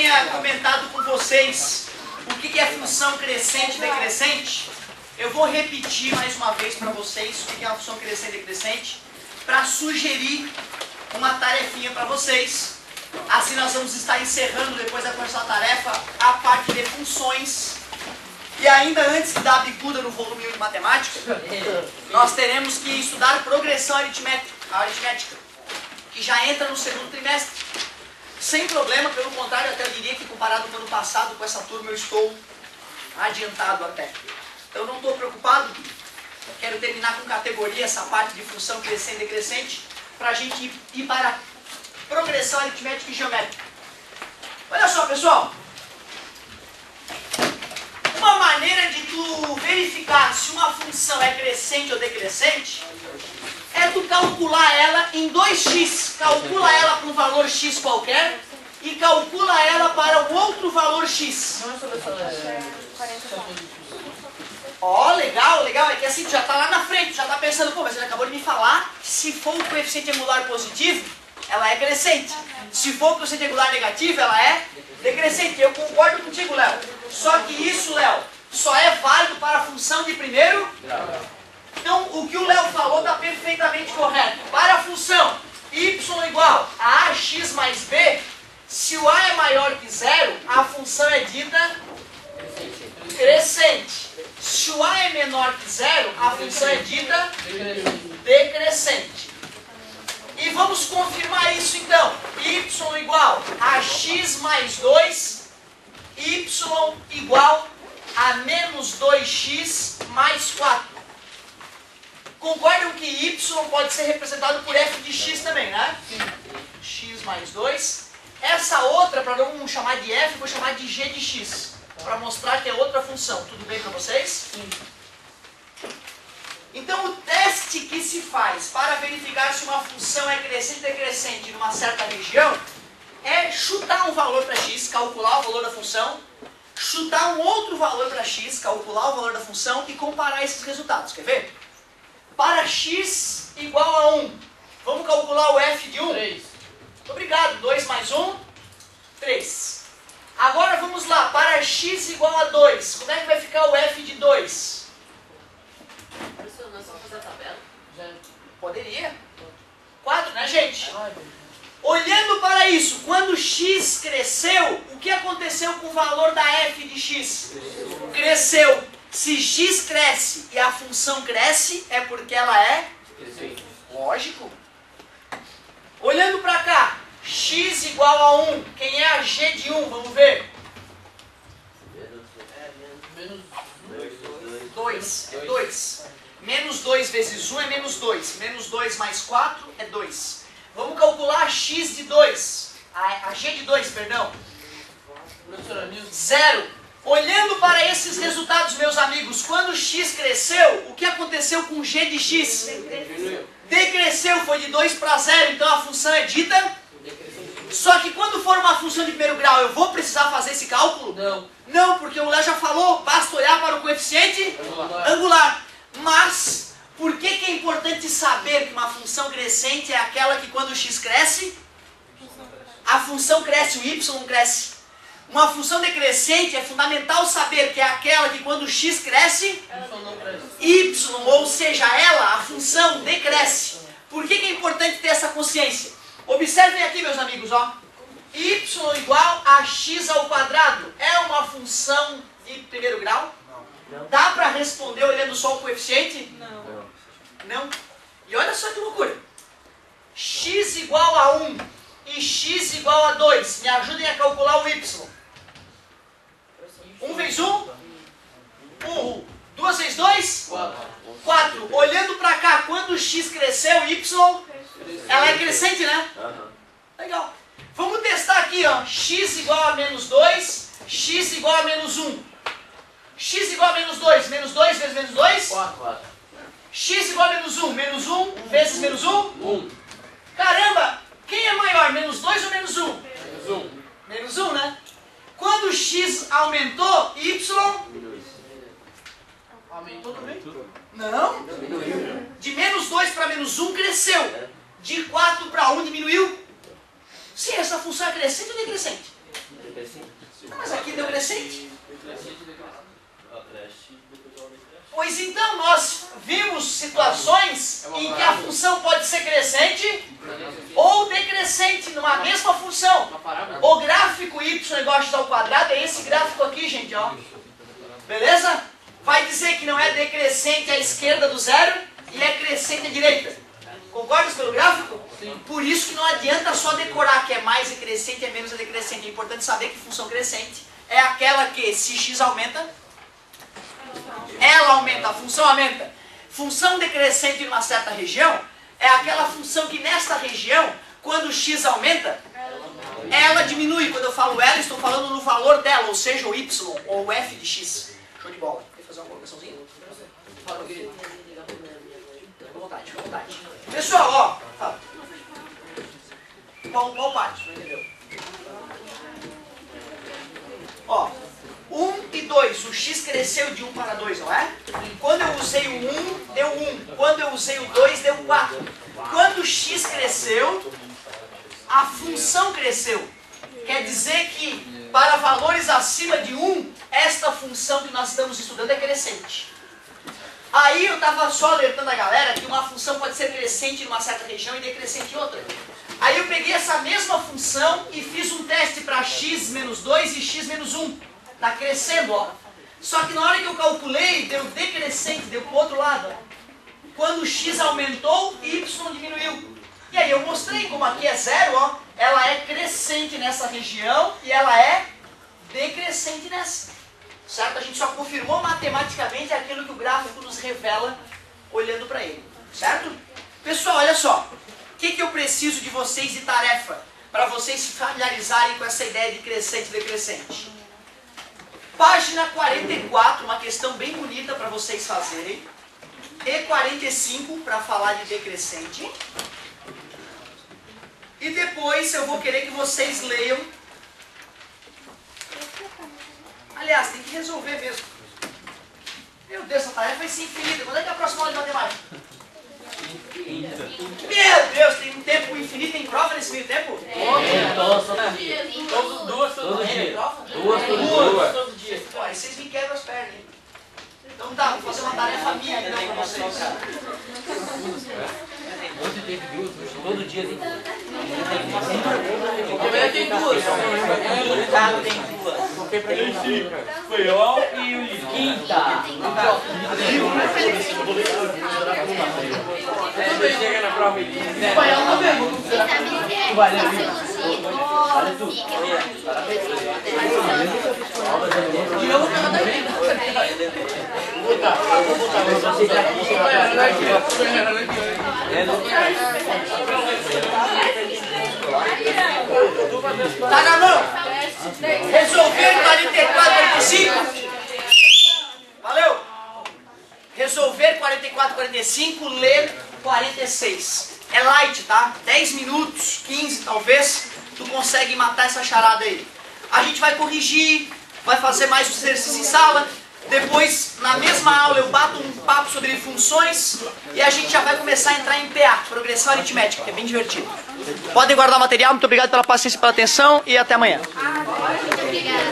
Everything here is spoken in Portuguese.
tenha comentado com vocês o que é função crescente e decrescente, eu vou repetir mais uma vez para vocês o que é uma função crescente e decrescente, para sugerir uma tarefinha para vocês. Assim nós vamos estar encerrando, depois da próxima tarefa, a parte de funções. E ainda antes de dar a bicuda no volume 1 de matemática, nós teremos que estudar progressão aritmética, que já entra no segundo trimestre. Sem problema, pelo contrário, até eu diria que comparado com o ano passado, com essa turma eu estou adiantado até. Então não estou preocupado, quero terminar com categoria essa parte de função crescente e decrescente, para a gente ir para progressão aritmética e geométrica. Olha só, pessoal. Uma maneira de tu verificar se uma função é crescente ou decrescente é tu calcular ela em 2x. Calcula ela para um valor x qualquer e calcula ela para um outro valor x. Ó, legal, legal. É que assim tu já está lá na frente, já está pensando, pô, mas ele acabou de me falar que se for o coeficiente angular positivo, ela é crescente. Se for o coeficiente angular negativo, ela é decrescente. Eu concordo contigo, Léo. Só que isso, Léo, só é válido para a função de primeiro grau. Então, o que o Léo falou está perfeitamente correto. Para a função y igual a ax mais b, se o a é maior que zero, a função é dita crescente. Se o a é menor que zero, a função é dita decrescente. E vamos confirmar isso então. Y igual a x mais 2, y igual a menos 2x mais 4. Concordam que y pode ser representado por f de x também, né? X mais 2. Essa outra, para não chamar de f, vou chamar de g de x, para mostrar que é outra função. Tudo bem para vocês? Sim. Então o teste que se faz para verificar se uma função é crescente ou decrescente numa certa região é chutar um valor para x, calcular o valor da função, chutar um outro valor para x, calcular o valor da função e comparar esses resultados. Quer ver? Para x igual a 1, vamos calcular o f de 1? 3. Obrigado. 2 mais 1, 3. Agora vamos lá, para x igual a 2, como é que vai ficar o f de 2? Nós vamos fazer a tabela? Poderia. 4, né, gente? Olhando para isso, quando x cresceu, o que aconteceu com o valor da f de x? Cresceu. Se x cresce e a função cresce, é porque ela é lógico. Olhando para cá, x igual a 1, quem é a g de 1? Vamos ver. Menos 2, é 2. Menos 2 vezes 1 é menos 2. Menos 2 mais 4 é 2. Vamos calcular a x de 2. A g de 2, perdão. 0. Olhando para esses resultados, meus amigos, quando x cresceu, o que aconteceu com g de x? Decresceu, foi de 2 para 0, então a função é dita. Só que quando for uma função de primeiro grau, eu vou precisar fazer esse cálculo? Não. Não, porque o Léo já falou, basta olhar para o coeficiente angular. Mas, por que é importante saber que uma função crescente é aquela que quando x cresce, a função cresce, o y cresce? Uma função decrescente é fundamental saber que é aquela que quando x cresce, y, ou seja, ela, a função, decresce. Por que é importante ter essa consciência? Observem aqui, meus amigos, ó. Y igual a x ao quadrado é uma função de primeiro grau? Não. Dá para responder olhando só o coeficiente? Não. Não? E olha só que loucura. X igual a 1 e x igual a 2. Me ajudem a calcular o y. 1 vezes 1? 1. 2 vezes 2? 4. Olhando para cá, quando o x cresceu, y, ela é crescente, né? Legal. Vamos testar aqui, ó. X igual a menos 2, x igual a menos 1. X igual a menos 2. Menos 2 vezes menos 2? 4. X igual a menos 1. Menos 1 vezes menos 1? 1. Caramba! Quem é maior? Menos 2 ou menos 1? Menos 1. Menos 1, né? Quando x aumentou, y... Aumentou também? Não. De menos 2 para menos 1 cresceu. De 4 para 1 diminuiu. Sim, essa função é crescente ou decrescente? Mas aqui deu crescente. Decrescente, decrescente. Pois então, nós vimos situações em que a função pode ser crescente ou decrescente numa mesma função. Uma parábola. O gráfico y igual a x ao quadrado é esse gráfico aqui, gente, ó. Beleza? Vai dizer que não é decrescente à esquerda do zero e é crescente à direita. Concordas pelo gráfico? Sim. Por isso que não adianta só decorar que é mais decrescente, é menos decrescente. É importante saber que função crescente é aquela que, se x aumenta, ela aumenta, a função aumenta. Função decrescente numa certa região é aquela função que nesta região, quando x aumenta, ela diminui. Quando eu falo ela, estou falando no valor dela, ou seja, o y ou o f de x. Show de bola. Quer fazer uma colocaçãozinha? Fala, meu querido. Fica à vontade, fica à vontade. Pessoal, ó, fala. Qual parte? Não entendeu? Ó, 1 e 2. O x cresceu de 1 para 2, não é? Quando eu usei o 1, deu 1. Quando eu usei o 2, deu 4. Quando o x cresceu, a função cresceu. Quer dizer que, para valores acima de 1, esta função que nós estamos estudando é crescente. Aí eu estava só alertando a galera que uma função pode ser crescente em uma certa região e decrescente em outra. Aí eu peguei essa mesma função e fiz um teste para x menos 2 e x menos 1. Está crescendo, ó. Só que na hora que eu calculei, deu decrescente, deu para o outro lado. Ó. Quando x aumentou, y diminuiu. E aí eu mostrei como aqui é zero, ó. Ela é crescente nessa região e ela é decrescente nessa. Certo? A gente só confirmou matematicamente aquilo que o gráfico nos revela olhando para ele. Certo? Pessoal, olha só. O que eu preciso de vocês de tarefa para vocês se familiarizarem com essa ideia de crescente e decrescente? Página 44, uma questão bem bonita para vocês fazerem. E 45 para falar de decrescente. E depois eu vou querer que vocês leiam. Aliás, tem que resolver mesmo. Meu Deus, essa tarefa vai ser infinita. Quando é que é a próxima aula de matemática? Meu Deus, tem um tempo infinito, tem prova nesse meio tempo? Todo dia. Duas todo dia. Duas. Todo dia. Pô, aí vocês me quebram as pernas, hein? Então tá, vou fazer uma tarefa minha então pra vocês. Ontem teve duas, todo dia tem. Amanhã tem duas. Tá, tem duas. Foi eu e o Lili. Quinta. Você chega na prova e Espanhol também. vale tudo. E eu vou pegar também. Tá na mão? Resolver 44, 45? Valeu? Resolver 44, 45, ler 46. É light, tá? 10 minutos, 15 talvez, tu consegue matar essa charada aí. A gente vai corrigir, vai fazer mais um exercício em sala. Depois, na mesma aula, eu bato um papo sobre funções e a gente já vai começar a entrar em PA, progressão aritmética, que é bem divertido. Podem guardar o material, muito obrigado pela paciência e pela atenção e até amanhã. Muito obrigada.